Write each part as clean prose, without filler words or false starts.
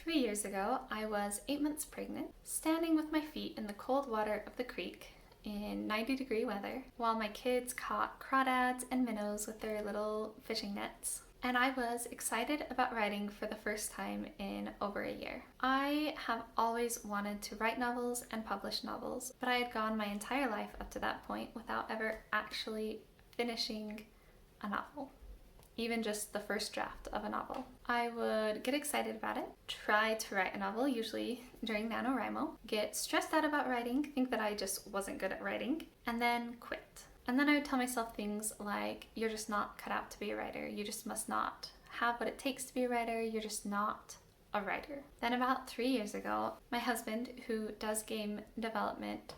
3 years ago, I was 8 months pregnant, standing with my feet in the cold water of the creek in 90-degree weather while my kids caught crawdads and minnows with their little fishing nets. And I was excited about writing for the first time in over a year. I have always wanted to write novels and publish novels, but I had gone my entire life up to that point without ever actually finishing a novel. Even just the first draft of a novel. I would get excited about it, try to write a novel, usually during NaNoWriMo, get stressed out about writing, think that I just wasn't good at writing, and then quit. And then I would tell myself things like, you're just not cut out to be a writer, you just must not have what it takes to be a writer, you're just not a writer. Then about 3 years ago, my husband, who does game development,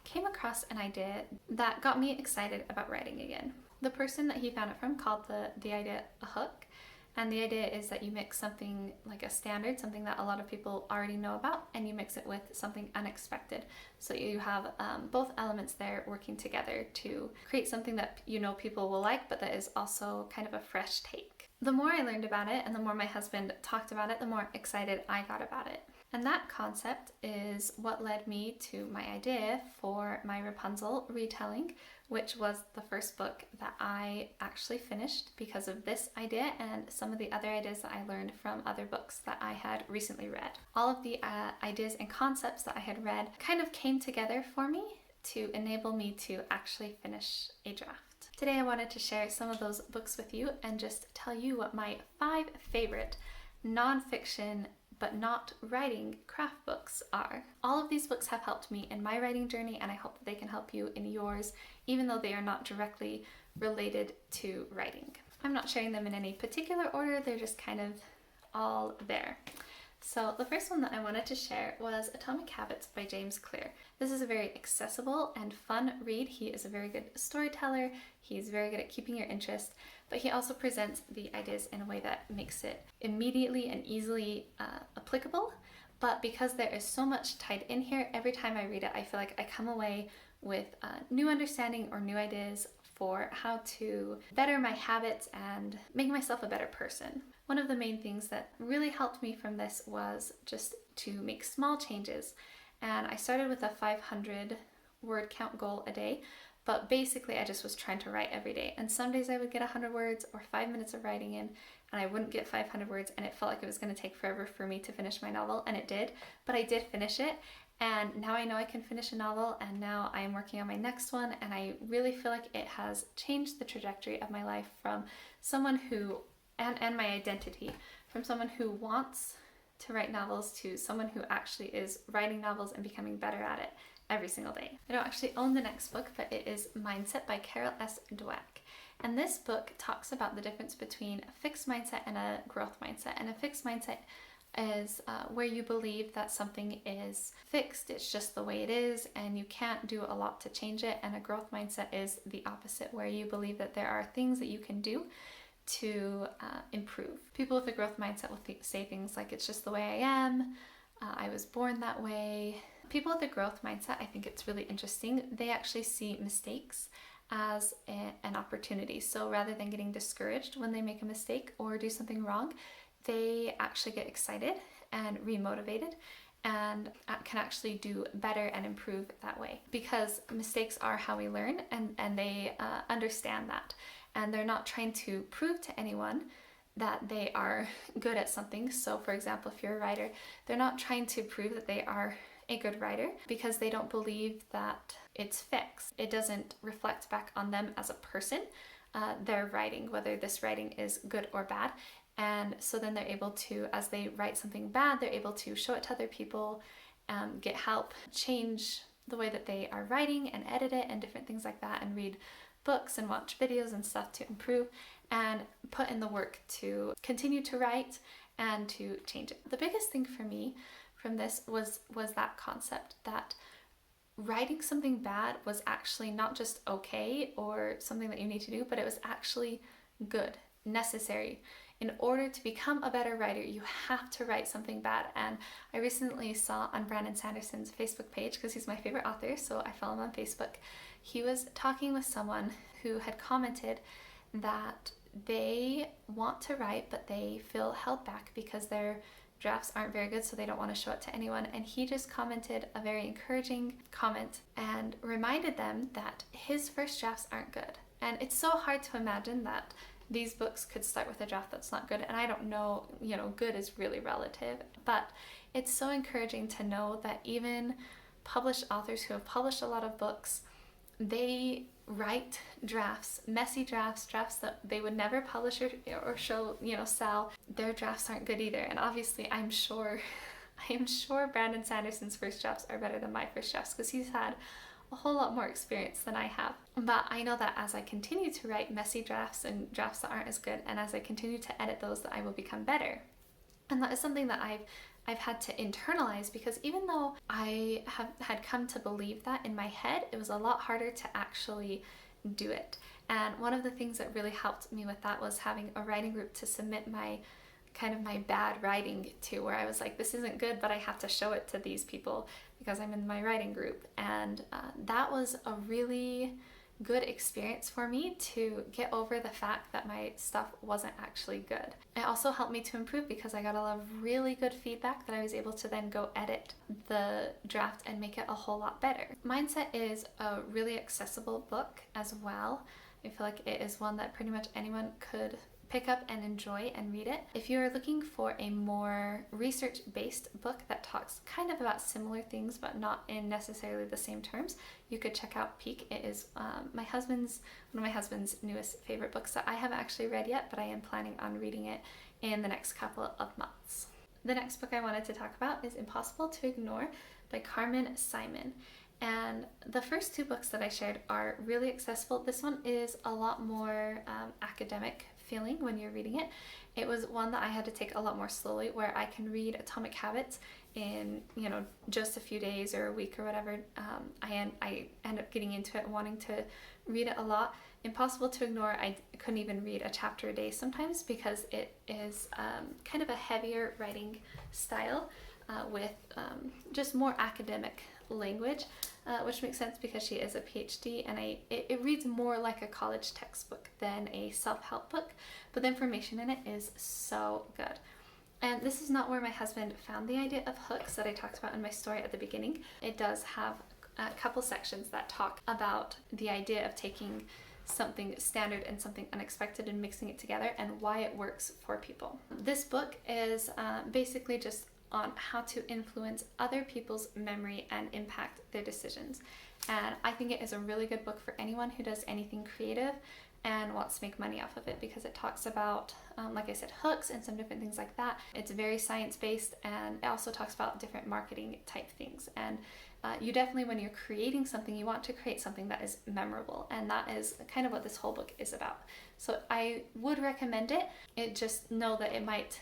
came across an idea that got me excited about writing again. The person that he found it from called the idea a hook, and the idea is that you mix something like a standard, something that a lot of people already know about, and you mix it with something unexpected. So you have both elements there working together to create something that you know people will like, but that is also kind of a fresh take. The more I learned about it and the more my husband talked about it, the more excited I got about it. And that concept is what led me to my idea for my Rapunzel retelling, which was the first book that I actually finished because of this idea and some of the other ideas that I learned from other books that I had recently read. All of the ideas and concepts that I had read kind of came together for me to enable me to actually finish a draft. Today I wanted to share some of those books with you and just tell you what my 5 favorite nonfiction but not writing craft books are. All of these books have helped me in my writing journey, and I hope that they can help you in yours, even though they are not directly related to writing. I'm not sharing them in any particular order, they're just kind of all there. So the first one that I wanted to share was Atomic Habits by James Clear. This is a very accessible and fun read. He is a very good storyteller, he's very good at keeping your interest, but he also presents the ideas in a way that makes it immediately and easily applicable. But because there is so much tied in here, every time I read it, I feel like I come away with new understanding or new ideas for how to better my habits and make myself a better person. One of the main things that really helped me from this was just to make small changes. And I started with a 500 word count goal a day, but basically I just was trying to write every day. And some days I would get 100 words or 5 minutes of writing in, and I wouldn't get 500 words, and it felt like it was going to take forever for me to finish my novel, and it did. But I did finish it, and now I know I can finish a novel, and now I am working on my next one, and I really feel like it has changed the trajectory of my life from someone who, and my identity, from someone who wants to write novels to someone who actually is writing novels and becoming better at it every single day. I don't actually own the next book, but it is Mindset by Carol S. Dweck. And this book talks about the difference between a fixed mindset and a growth mindset. And a fixed mindset is where you believe that something is fixed, it's just the way it is, and you can't do a lot to change it. And a growth mindset is the opposite, where you believe that there are things that you can do to improve. People with a growth mindset will say things like, it's just the way I am, I was born that way. People with a growth mindset, I think it's really interesting, they actually see mistakes as an opportunity. So rather than getting discouraged when they make a mistake or do something wrong, they actually get excited and remotivated and can actually do better and improve that way, because mistakes are how we learn, and they understand that, and they're not trying to prove to anyone that they are good at something. So for example, if you're a writer, they're not trying to prove that they are a good writer because they don't believe that it's fixed. It doesn't reflect back on them as a person, their writing, whether this writing is good or bad. And so then they're able to, as they write something bad, they're able to show it to other people, get help, change the way that they are writing and edit it and different things like that, and read books and watch videos and stuff to improve and put in the work to continue to write and to change it. The biggest thing for me from this was that concept that writing something bad was actually not just okay or something that you need to do, but it was actually good, necessary. In order to become a better writer, you have to write something bad. And I recently saw on Brandon Sanderson's Facebook page, because he's my favorite author, so I follow him on Facebook, he was talking with someone who had commented that they want to write, but they feel held back because they're drafts aren't very good, so they don't want to show it to anyone. And he just commented a very encouraging comment and reminded them that his first drafts aren't good. And it's so hard to imagine that these books could start with a draft that's not good. And I don't know, good is really relative, but it's so encouraging to know that even published authors who have published a lot of books, they write drafts, messy drafts that they would never publish or show, sell. Their drafts aren't good either. And obviously I am sure Brandon Sanderson's first drafts are better than my first drafts, because he's had a whole lot more experience than I have. But I know that as I continue to write messy drafts and drafts that aren't as good, and as I continue to edit those, that I will become better. And that is something that I've had to internalize, because even though I had come to believe that in my head, it was a lot harder to actually do it. And one of the things that really helped me with that was having a writing group to submit my bad writing to, where I was like, this isn't good, but I have to show it to these people because I'm in my writing group. And that was a really good experience for me to get over the fact that my stuff wasn't actually good. It also helped me to improve, because I got a lot of really good feedback that I was able to then go edit the draft and make it a whole lot better. Mindset is a really accessible book as well. I feel like it is one that pretty much anyone could pick up and enjoy and read it. If you're looking for a more research-based book that talks kind of about similar things but not in necessarily the same terms, you could check out Peak. It is one of my husband's newest favorite books that I haven't actually read yet, but I am planning on reading it in the next couple of months. The next book I wanted to talk about is Impossible to Ignore by Carmen Simon. And the first two books that I shared are really accessible. This one is a lot more academic feeling when you're reading it. It was one that I had to take a lot more slowly, where I can read Atomic Habits in just a few days or a week or whatever. I end up getting into it and wanting to read it a lot. Impossible to Ignore, I couldn't even read a chapter a day sometimes, because it is kind of a heavier writing style with just more academic language, which makes sense because she is a PhD, and it reads more like a college textbook than a self-help book, but the information in it is so good. And this is not where my husband found the idea of hooks that I talked about in my story at the beginning. It does have a couple sections that talk about the idea of taking something standard and something unexpected and mixing it together, and why it works for people. This book is basically just on how to influence other people's memory and impact their decisions. And I think it is a really good book for anyone who does anything creative and wants to make money off of it, because it talks about, like I said, hooks and some different things like that. It's very science-based, and it also talks about different marketing type things. And you definitely, when you're creating something, you want to create something that is memorable, and that is kind of what this whole book is about. So I would recommend it. Just know that it might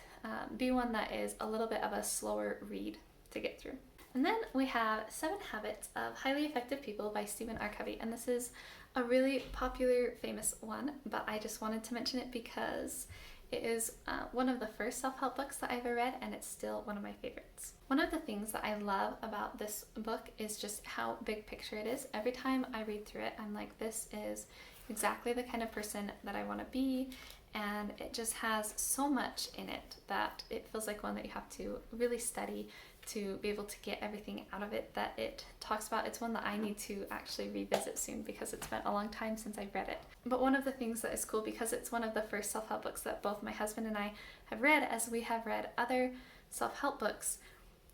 be one that is a little bit of a slower read to get through. And then we have 7 Habits of Highly Effective People by Stephen R. Covey. And this is a really popular, famous one, but I just wanted to mention it because it is one of the first self-help books that I ever read, and it's still one of my favorites. One of the things that I love about this book is just how big picture it is. Every time I read through it, I'm like, this is exactly the kind of person that I want to be. And it just has so much in it that it feels like one that you have to really study to be able to get everything out of it that it talks about. It's one that I need to actually revisit soon, because it's been a long time since I've read it. But one of the things that is cool, because it's one of the first self-help books that both my husband and I have read, as we have read other self-help books,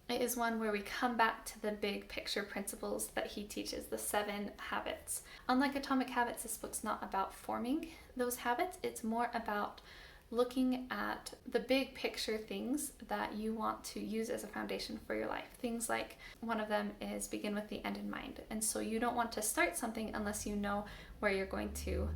it is one where we come back to the big picture principles that he teaches, the 7 habits. Unlike Atomic Habits, this book's not about forming those habits. It's more about looking at the big picture things that you want to use as a foundation for your life. Things like, one of them is begin with the end in mind. And so you don't want to start something unless you know where you're going to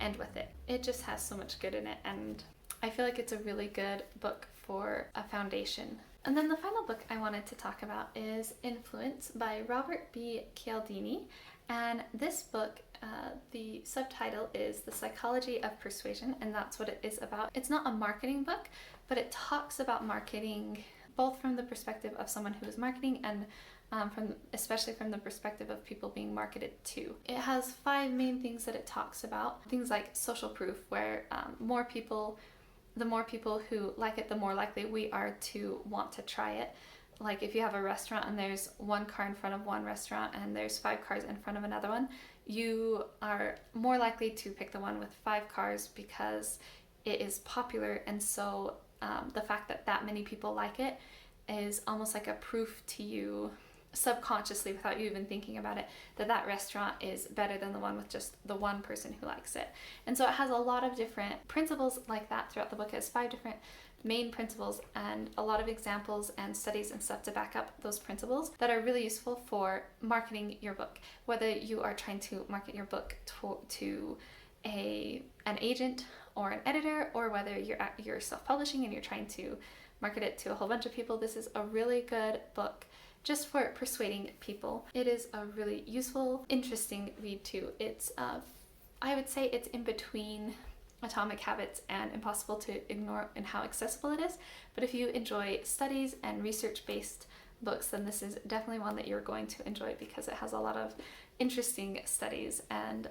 end with it. It just has so much good in it, and I feel like it's a really good book for a foundation. And then the final book I wanted to talk about is Influence by Robert B. Cialdini. And this book, the subtitle is The Psychology of Persuasion, and that's what it is about. It's not a marketing book, but it talks about marketing both from the perspective of someone who is marketing and especially from the perspective of people being marketed to. It has 5 main things that it talks about. Things like social proof, where more people the more people who like it, the more likely we are to want to try it. Like if you have a restaurant and there's one car in front of one restaurant and there's 5 cars in front of another one, you are more likely to pick the one with 5 cars because it is popular. And so the fact that that many people like it is almost like a proof to you subconsciously, without you even thinking about it, that that restaurant is better than the one with just the one person who likes it. And so it has a lot of different principles like that throughout the book. It has 5 different main principles and a lot of examples and studies and stuff to back up those principles that are really useful for marketing your book. Whether you are trying to market your book to an agent or an editor, or whether you're self-publishing and you're trying to market it to a whole bunch of people, this is a really good book just for persuading people. It is a really useful, interesting read too. It's I would say it's in between Atomic Habits and Impossible to Ignore in how accessible it is. But if you enjoy studies and research-based books, then this is definitely one that you're going to enjoy because it has a lot of interesting studies, and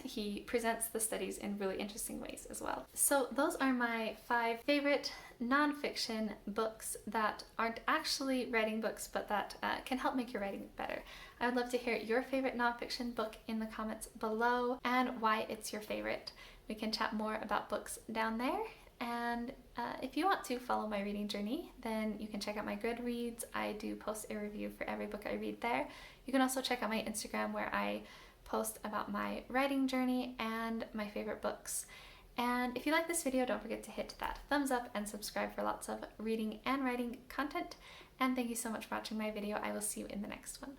he presents the studies in really interesting ways as well. So those are my 5 favorite nonfiction books that aren't actually writing books, but that can help make your writing better. I would love to hear your favorite nonfiction book in the comments below and why it's your favorite. We can chat more about books down there. And if you want to follow my reading journey, then you can check out my Goodreads. I do post a review for every book I read there. You can also check out my Instagram, where I post about my writing journey and my favorite books. And if you like this video, don't forget to hit that thumbs up and subscribe for lots of reading and writing content. And thank you so much for watching my video. I will see you in the next one.